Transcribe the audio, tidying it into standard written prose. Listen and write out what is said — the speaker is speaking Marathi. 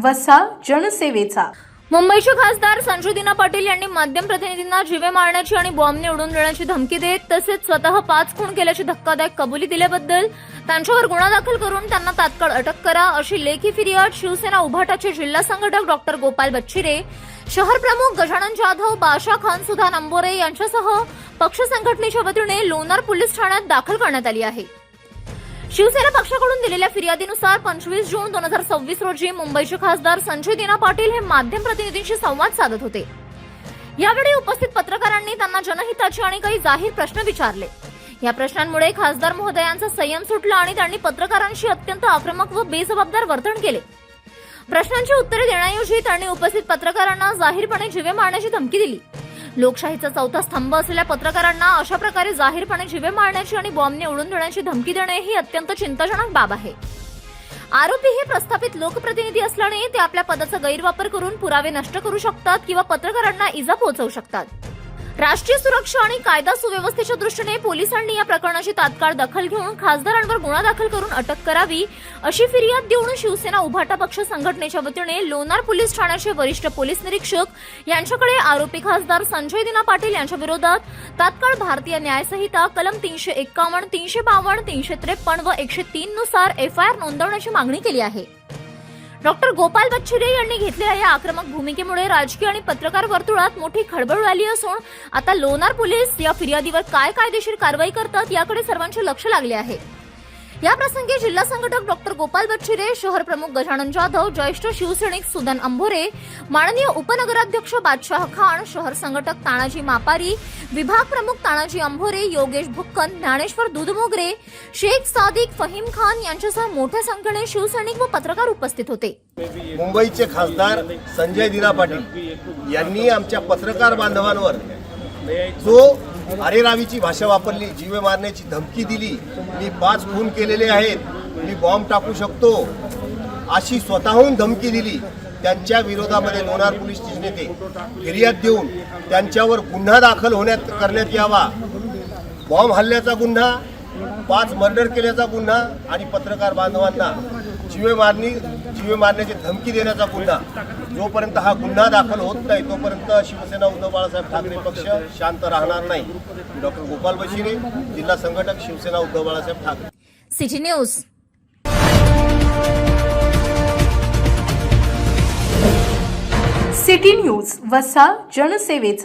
वसा जनसेवेचा। मुंबईचे खासदार संजय दिना पाटील यांनी माध्यम प्रतिनिधींना जीवे मारण्याची आणि बॉम्बने उडवून देण्याची धमकी देत तसेच स्वतः 5 खून केल्याची धक्कादायक कबुली दिल्याबद्दल त्यांच्यावर गुन्हा दाखल करून त्यांना तात्काळ अटक करा अशी लेखी फिर्याद शिवसेना उभाटाचे जिल्हा संघटक डॉक्टर गोपाल बच्चिरे, शहर प्रमुख गजानन जाधव, बादशाह खान, सुधा नंबोरे यांच्यासह पक्ष संघटनेच्या वतीने लोणार पोलीस ठाण्यात दाखल करण्यात आली आहे। शिवसेना पक्षाकडून दिलेल्या फिर्यादीनुसार 25 जून 2026 रोजी मुंबईचे खासदार संजय दिना पाटील हे माध्यम प्रतिनिधींशी संवाद साधत होते। यावेळी उपस्थित पत्रकारांनी त्यांना जनहिताचे आणि काही जाहीर प्रश्न विचारले। या प्रश्नांमुळे खासदार महोदयांचा संयम सुटला आणि त्यांनी पत्रकारांशी अत्यंत आक्रमक व बेजबाबदार वर्तन केले। प्रश्नांची उत्तरे देण्याऐवजी त्यांनी उपस्थित पत्रकारांना जाहीरपणे जीवे मारण्याची धमकी दिली। लोकशाहीचा चौथा स्तंभ असलेल्या पत्रकारांना अशा प्रकारे जाहीरपणे जीवे मारण्याची आणि बॉम्बने उडवून देण्याची धमकी देणे ही अत्यंत चिंताजनक बाब आहे। आरोपी हे प्रस्थापित लोकप्रतिनिधी असल्याने ते आपल्या पदाचा गैरवापर करून पुरावे नष्ट करू शकतात किंवा पत्रकारांना इजा पोहोचवू शकतात। राष्ट्रीय सुरक्षा आणि कायदा सुव्यवस्थेच्या दृष्टीने पोलिसांनी या प्रकरणाची तात्काळ दखल घेऊन खासदारांवर गुन्हा दाखल करून अटक करावी अशी फिर्याद देऊन शिवसेना उभाटा पक्ष संघटनेच्या वतीने लोणार पोलीस ठाण्याचे वरिष्ठ पोलीस निरीक्षक यांच्याकडे आरोपी खासदार संजय दिना पाटील यांच्या विरोधात तात्काळ भारतीय न्याय संहिता कलम 351, 352, 353 व 103 नुसार एफआयआर नोंदवण्याची मागणी केली आहे। डॉक्टर गोपाल बच्चिरे यांनी घेतलेल्या या आक्रमक भूमिकेमुळे राजकीय आणि पत्रकार वर्तुळात मोठी खळबळ उडाली असून आता लोणार पोलीस या फिर्यादीवर काय कायदेशीर कारवाई करतात याकडे सर्वांचे लक्ष लागले आहे। या प्रसंगी जिल्हा संघटक डॉक्टर गोपाल बच्चिरे, शहर प्रमुख गजानन जाधव, ज्येष्ठ शिवसैनिक सुदन अंभोरे, माननीय उपनगराध्यक्ष बादशाह खान, शहर संघटक तानाजी मापारी, विभाग प्रमुख तानाजी अंभोरे, योगेश भुक्कन, ज्ञानेश्वर दुधमोगरे, शेख सादिक, फहीम खान यांच्यासह मोठ्या संख्येने शिवसैनिक व पत्रकार उपस्थित होते। मुंबईचे खासदार संजय दिना पाटील यांनी आमच्या पत्रकार बांधवांवर जो अरेरावीची भाषा वापरली, जीवे मारण्याची धमकी दिली, मी 5 खून केलेले आहेत, मी बॉम्ब टाकू शकतो अशी स्वतःहून धमकी दिली, त्यांच्या विरोधामध्ये लोणार पोलीस स्टेशन येथे फिर्याद देऊन त्यांच्यावर गुन्हा दाखल करण्यात यावा। बॉम्ब हल्ल्याचा गुन्हा, 5 मर्डर केल्याचा गुन्हा आणि पत्रकार बांधवांना जीवे मारण्याची धमकी देण्याचा गुन्हा, जोपर्यंत हा गुन्हा दाखल होत नाही तोपर्यंत शिवसेना उद्धव बाळासाहेब ठाकरे पक्ष शांत राहणार नाही। डॉक्टर गोपाल बच्चिरे, जिल्हा संघटक, Shivsena Uddhav Balasaheb Thackeray. City news. City news वसा जनसेवेचा।